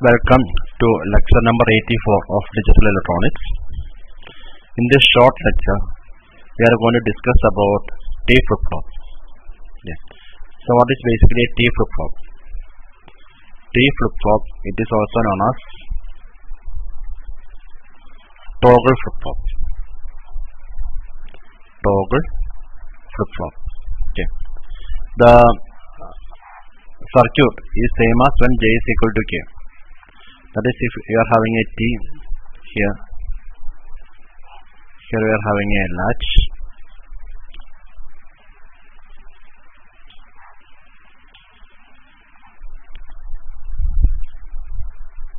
Welcome to lecture number 84 of digital electronics. In this short lecture, we are going to discuss about T flip-flop. Yeah. So what is basically a T flip-flop? T flip-flop, it is also known as toggle flip-flop. Toggle flip-flop. Okay. The circuit is same as when J is equal to K. That is, if you are having a T here we are having a latch,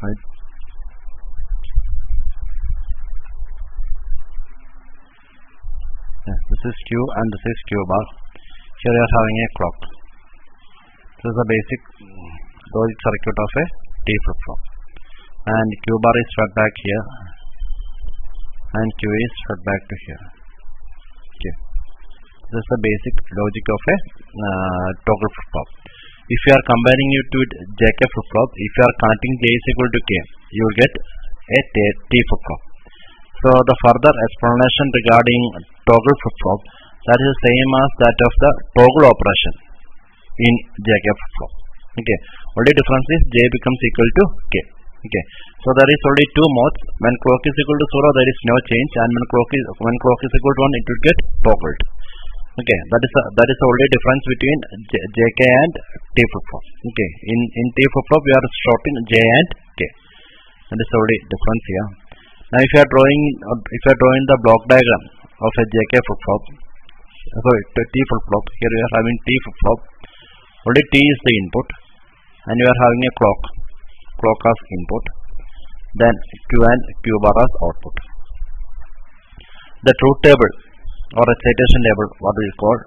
right? Yes, this is Q and this is Q bar. Here we are having a clock. This is the basic logic circuit of a T flip-flop. And Q bar is fed back here and Q is fed back to here. Okay. This is the basic logic of a toggle flip-flop. If you are comparing it to JK flip-flop, if you are connecting J is equal to K, you will get a T flip-flop. So the further explanation regarding toggle flip-flop, that is the same as that of the toggle operation in JK flip-flop. Okay. Only difference is J becomes equal to K. Okay. So there is only two modes. When clock is equal to 0, there is no change, and when clock is equal to 1, it will get toggled. Okay. That is the only difference between JK and T flip-flop. Okay. In T flip-flop, we are shorting J and K. That is the only difference here. Now, if you are drawing the block diagram of a JK flip-flop, sorry, T flip-flop. Here we are having T flip-flop. Only T is the input, and you are having a clock as input. Then Q and Q bar as output. The truth table or excitation table, what we call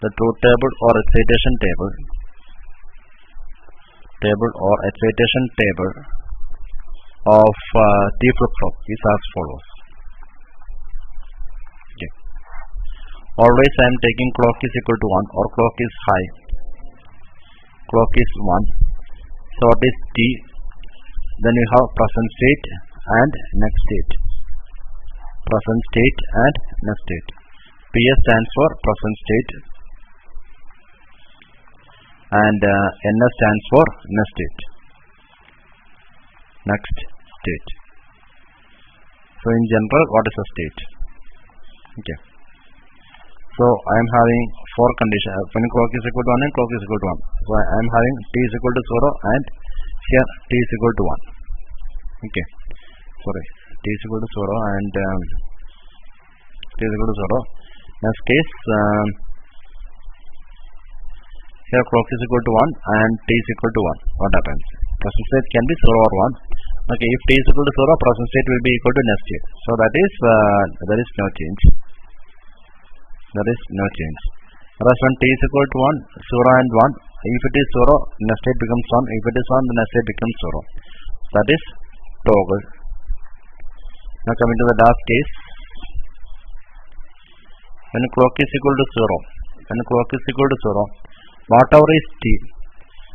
the truth table or excitation table or excitation table of T flip-flop is as follows. Okay. Always I am taking clock is equal to 1 or clock is high. Clock is 1. So what is T? Then you have present state and next state. Present state and next state. PS stands for present state and NS stands for next state. Next state. So in general, what is a state? Okay. So I am having four conditions. When clock is equal to 1 and clock is equal to 1. So I am having T is equal to 0 and here T is equal to 1. Okay. Sorry. T is equal to 0 and T is equal to 0. Next case, here clock is equal to 1 and T is equal to 1. What happens? Present state can be 0 or 1. Okay. If T is equal to 0, present state will be equal to next state. So that is there is no change. There is no change. Whereas when T is equal to 1, 0 and 1, if it is 0, next state becomes 1. If it is 1, the next state becomes 0. That is toggle. Now coming to the last case. When clock is equal to 0, whatever is T,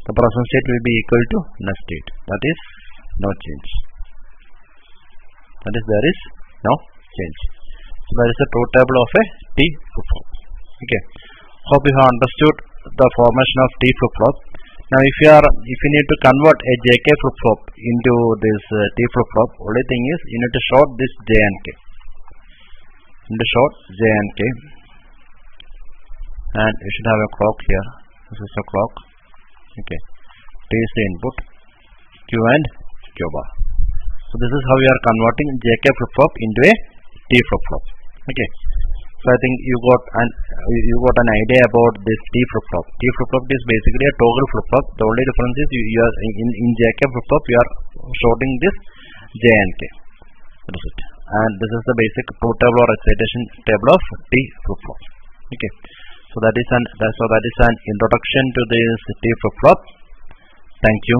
the present state will be equal to next state. That is no change. That is there is no change. So that is the truth table of a T flip-flop. Okay. Hope you have understood the formation of T flip-flop. Now, if you need to convert a JK flip-flop into this T flip-flop, only thing is you need to short this J and K. You need to short J and K, and you should have a clock here. This is a clock. Okay. T is the input. Q and Q bar. So this is how we are converting JK flip-flop into a T flip-flop. Okay. So I think you got an idea about this T flip-flop. T flip-flop is basically a toggle flip-flop. The only difference is you are in JK flip-flop you are shorting this J and K. That is it. And this is the basic truth table or excitation table of T flip-flop. Okay. So that is an introduction to this T flip-flop. Thank you.